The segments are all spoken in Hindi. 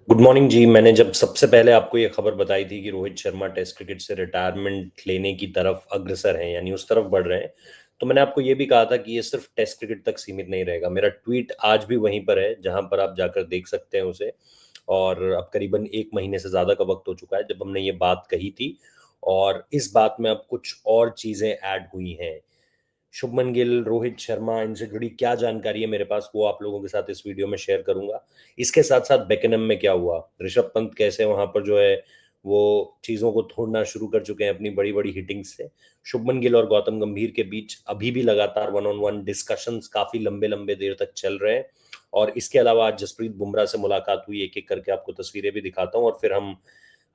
गुड मॉर्निंग जी। मैंने जब सबसे पहले आपको ये खबर बताई थी कि रोहित शर्मा टेस्ट क्रिकेट से रिटायरमेंट लेने की तरफ अग्रसर हैं, यानी उस तरफ बढ़ रहे हैं, तो मैंने आपको ये भी कहा था कि ये सिर्फ टेस्ट क्रिकेट तक सीमित नहीं रहेगा। मेरा ट्वीट आज भी वहीं पर है जहां पर आप जाकर देख सकते हैं उसे। और अब करीबन 1 महीने से ज़्यादा का वक्त हो चुका है जब हमने ये बात कही थी, और इस बात में अब कुछ और चीज़ें ऐड हुई हैं। शुभमन गिल, रोहित शर्मा, इनसे जुड़ी क्या जानकारी है मेरे पास, वो आप लोगों के साथ इस वीडियो में शेयर करूंगा। इसके साथ साथ बेकनम में क्या हुआ, ऋषभ पंत कैसे वहां पर जो है वो चीजों को तोड़ना शुरू कर चुके हैं अपनी बड़ी बड़ी हिटिंग से। शुभमन गिल और गौतम गंभीर के बीच अभी भी लगातार वन ऑन वन डिस्कशंस काफी लंबे लंबे देर तक चल रहे हैं। और इसके अलावा आज जसप्रीत बुमराह से मुलाकात हुई, एक एक करके आपको तस्वीरें भी दिखाता हूँ और फिर हम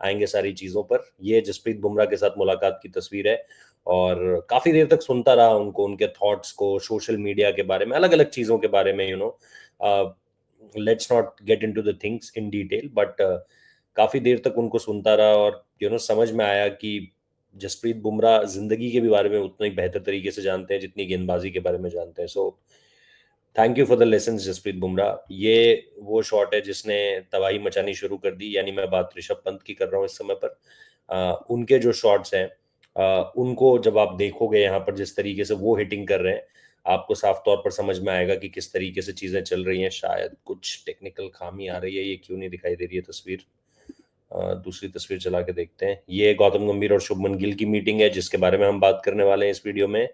आएंगे सारी चीजों पर। ये जसप्रीत बुमराह के साथ मुलाकात की तस्वीर है, और काफी देर तक सुनता रहा उनको, उनके थॉट्स को, सोशल मीडिया के बारे में, अलग अलग चीजों के बारे में। Let's not get into the things in detail, but काफी देर तक उनको सुनता रहा, और समझ में आया कि जसप्रीत बुमराह जिंदगी के भी बारे में उतना ही बेहतर तरीके से जानते हैं जितनी गेंदबाजी के बारे में जानते हैं। So thank you for the lesson Jasprit Bumrah. ये वो शॉट है जिसने तबाही मचानी शुरू कर दी, यानी मैं बात ऋषभ पंत की कर रहा हूँ इस समय पर। उनके जो शॉट्स हैं, उनको जब आप देखोगे यहाँ पर जिस तरीके से वो हिटिंग कर रहे हैं, आपको साफ तौर पर समझ में आएगा कि किस तरीके से चीजें चल रही हैं। शायद कुछ टेक्निकल खामी आ रही है, ये क्यों नहीं दिखाई दे रही है तस्वीर। दूसरी तस्वीर चला के देखते हैं। ये गौतम गंभीर और शुभमन गिल की मीटिंग है जिसके बारे में हम बात करने वाले हैं इस वीडियो में।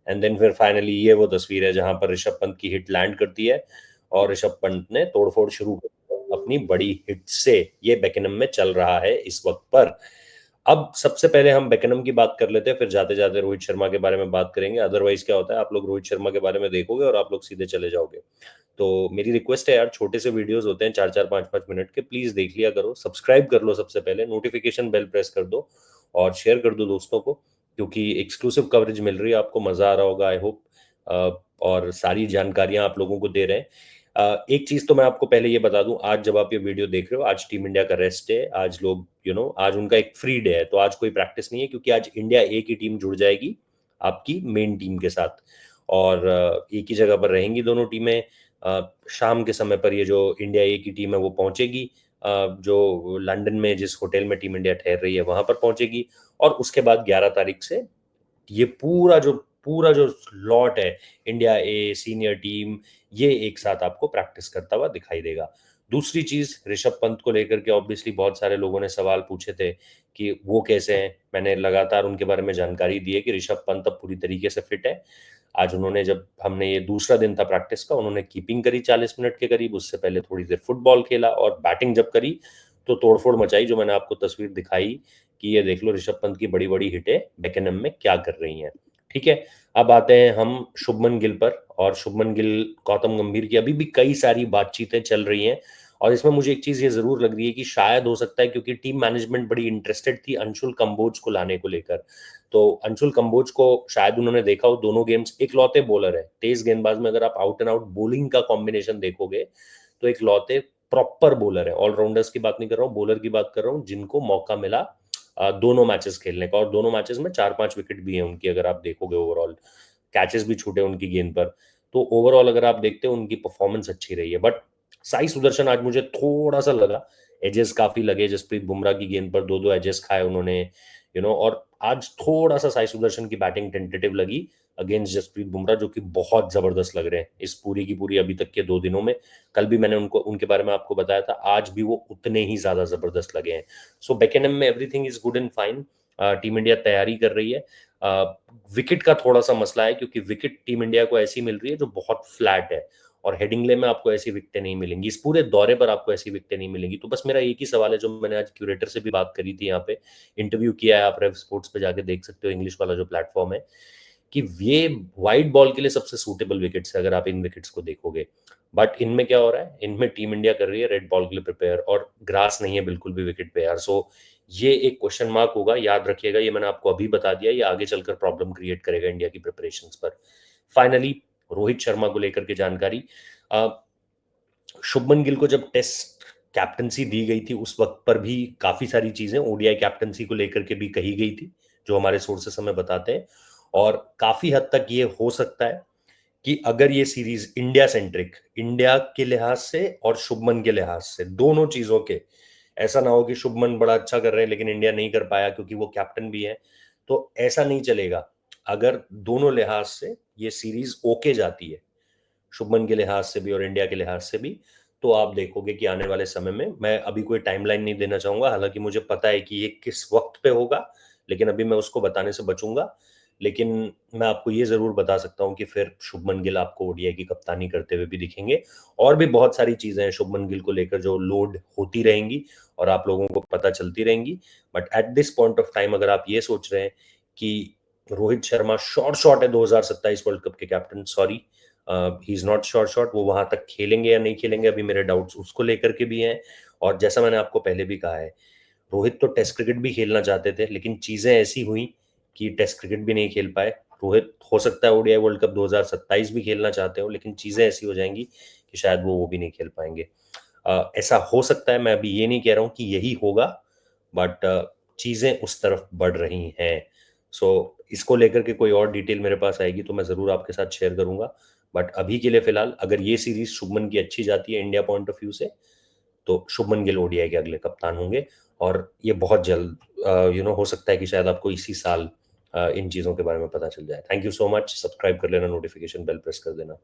एंड देन फिर फाइनली ये वो तस्वीर है जहां पर ऋषभ पंत की हिट लैंड करती है और ऋषभ पंत ने तोड़फोड़ शुरू कर दी अपनी बड़ी हिट से। ये बेकनम में चल रहा है इस वक्त पर। अब सबसे पहले हम बेकनम की बात कर लेते हैं, फिर जाते जाते रोहित शर्मा के बारे में बात करेंगे। अदरवाइज क्या होता है, आप लोग रोहित शर्मा के बारे में देखोगे और आप लोग सीधे चले जाओगे। तो मेरी रिक्वेस्ट है यार, छोटे से वीडियोस होते हैं 4-4 5-5 मिनट के, प्लीज देख लिया करो। सब्सक्राइब कर लो, सबसे पहले नोटिफिकेशन बेल प्रेस कर दो और शेयर कर दो दोस्तों को, क्योंकि एक्सक्लूसिव कवरेज मिल रही है, आपको मजा आ रहा होगा आई होप। और सारी जानकारियां आप लोगों को दे रहे हैं। एक चीज तो मैं आपको पहले ये बता दूं, आज जब आप ये वीडियो देख रहे हो, आज टीम इंडिया का रेस्ट है। आज लोग आज उनका एक फ्री डे है, तो आज कोई प्रैक्टिस नहीं है, क्योंकि आज इंडिया ए की टीम जुड़ जाएगी आपकी मेन टीम के साथ, और एक ही जगह पर रहेंगी दोनों टीमें। शाम के समय पर ये जो इंडिया ए की टीम है वो पहुंचेगी, जो लंदन में जिस होटल में टीम इंडिया ठहर रही है वहां पर पहुंचेगी। और उसके बाद 11 तारीख से ये पूरा जो लॉट है, इंडिया ए सीनियर टीम, ये एक साथ आपको प्रैक्टिस करता हुआ दिखाई देगा। दूसरी चीज, ऋषभ पंत को लेकर के ऑब्वियसली बहुत सारे लोगों ने सवाल पूछे थे कि वो कैसे हैं। मैंने लगातार उनके बारे में जानकारी दी है कि ऋषभ पंत अब पूरी तरीके से फिट है। आज उन्होंने, जब हमने ये दूसरा दिन था प्रैक्टिस का, उन्होंने कीपिंग करी 40 मिनट के करीब, उससे पहले थोड़ी देर फुटबॉल खेला, और बैटिंग जब करी तो तोड़फोड़ मचाई, जो मैंने आपको तस्वीर दिखाई कि ये देख लो ऋषभ पंत की बड़ी बड़ी हिटें बेकनम में क्या कर रही हैं। ठीक है, अब आते हैं हम शुभमन गिल पर। और शुभमन गिल, गौतम गंभीर की अभी भी कई सारी बातचीतें चल रही हैं, और इसमें मुझे एक चीज ये जरूर लग रही है कि शायद हो सकता है, क्योंकि टीम मैनेजमेंट बड़ी इंटरेस्टेड थी अंशुल कंबोज को लाने को लेकर। तो अंशुल कंबोज को शायद उन्होंने देखा हो, दोनों गेम्स इकलौते बॉलर है तेज गेंदबाज में। अगर आप आउट एंड आउट बॉलिंग का कॉम्बिनेशन देखोगे तो इकलौते प्रॉपर बॉलर है। ऑलराउंडर्स की बात नहीं कर रहा हूँ, बॉलर की बात कर रहा हूँ, जिनको मौका मिला दोनों मैचेस खेलने का, और दोनों मैचेस में 4-5 विकेट भी हैं उनकी। अगर आप देखोगे ओवरऑल कैचेस भी छूटे उनकी गेंद पर, तो ओवरऑल अगर आप देखते हो उनकी परफॉर्मेंस अच्छी रही है। बट साई सुदर्शन आज मुझे थोड़ा सा लगा, एजेस काफी लगे जसप्रीत बुमराह की गेंद पर, दो दो एजेस खाए उन्होंने। और आज थोड़ा सा साई सुदर्शन की बैटिंग टेंटेटिव लगी अगेंस्ट जसप्रीत बुमराह, जो कि बहुत जबरदस्त लग रहे हैं इस पूरी की पूरी अभी तक के 2 दिनों में। कल भी मैंने उनको उनके बारे में आपको बताया था, आज भी वो उतने ही ज्यादा जबरदस्त लगे हैं। सो बेकेनम में everything is good and fine. Team India तैयारी कर रही है। विकेट का थोड़ा सा मसला है, क्योंकि विकेट टीम इंडिया को ऐसी मिल रही है जो बहुत फ्लैट है, और हेडिंगले में आपको ऐसी विकेटें नहीं मिलेंगी, इस पूरे दौरे पर आपको ऐसी विकेटें नहीं मिलेंगी। तो बस मेरा एक ही सवाल है, जो मैंने आज क्यूरेटर से भी बात करी थी, यहाँ पे इंटरव्यू किया है, आप रेव स्पोर्ट्स पे जाके देख सकते हो, इंग्लिश वाला जो प्लेटफॉर्म है, कि ये वाइट बॉल के लिए सबसे सूटेबल विकेट्स है अगर आप इन विकेट्स को देखोगे। बट इनमें क्या हो रहा है, इनमें टीम इंडिया कर रही है रेड बॉल के लिए प्रिपेयर, और ग्रास नहीं है बिल्कुल भी विकेट पे यार। सो ये एक क्वेश्चन मार्क होगा, याद रखिएगा। ये मैंने आपको अभी बता दिया, ये आगे चलकर प्रॉब्लम क्रिएट करेगा इंडिया की प्रिपरेशंस पर। फाइनली रोहित शर्मा को लेकर के जानकारी। अ, शुभमन गिल को जब टेस्ट कैप्टनसी दी गई थी उस वक्त पर भी काफी सारी चीजें ओडीआई कैप्टनसी को लेकर के भी कही गई थी, जो हमारे सोर्सेस हमें बताते हैं। और काफी हद तक ये हो सकता है कि अगर ये सीरीज इंडिया सेंट्रिक, इंडिया के लिहाज से और शुभमन के लिहाज से, दोनों चीजों के, ऐसा ना हो कि शुभमन बड़ा अच्छा कर रहे हैं लेकिन इंडिया नहीं कर पाया क्योंकि वो कैप्टन भी है, तो ऐसा नहीं चलेगा। अगर दोनों लिहाज से ये सीरीज ओके जाती है, शुभमन के लिहाज से भी और इंडिया के लिहाज से भी, तो आप देखोगे कि आने वाले समय में, मैं अभी कोई टाइमलाइन नहीं देना चाहूंगा, हालांकि मुझे पता है कि ये किस वक्त पे होगा, लेकिन अभी मैं उसको बताने से बचूंगा। लेकिन मैं आपको ये जरूर बता सकता हूं कि फिर शुभमन गिल आपको ओडीआई की कप्तानी करते हुए भी दिखेंगे। और भी बहुत सारी चीजें हैं शुभमन गिल को लेकर जो लोड होती रहेंगी और आप लोगों को पता चलती रहेंगी। But at this point of time अगर आप ये सोच रहे हैं कि रोहित शर्मा शॉर्ट शॉर्ट है 2027 वर्ल्ड कप के captain, sorry, he is not short short. वो वहां तक खेलेंगे या नहीं खेलेंगे अभी मेरे डाउट्स उसको लेकर के भी हैं। और जैसा मैंने आपको पहले भी कहा है, रोहित तो टेस्ट क्रिकेट भी खेलना चाहते थे लेकिन चीजें ऐसी हुई कि टेस्ट क्रिकेट भी नहीं खेल पाए। रोहित हो सकता है ओडीआई वर्ल्ड कप 2027 भी खेलना चाहते हो, लेकिन चीजें ऐसी हो जाएंगी कि शायद वो भी नहीं खेल पाएंगे। ऐसा हो सकता है, मैं अभी ये नहीं कह रहा हूं कि यही होगा, बट चीजें उस तरफ बढ़ रही हैं। सो इसको लेकर के कोई और डिटेल मेरे पास आएगी तो मैं जरूर आपके साथ शेयर करूंगा। बट अभी के लिए फिलहाल अगर ये सीरीज शुभमन की अच्छी जाती है इंडिया पॉइंट ऑफ व्यू से, तो शुभमन गिल ओडीआई के अगले कप्तान होंगे। और ये बहुत जल्द हो सकता है कि शायद आपको इसी साल इन चीज़ों के बारे में पता चल जाए। Thank you so much, subscribe कर लेना, नोटिफिकेशन बेल प्रेस कर देना।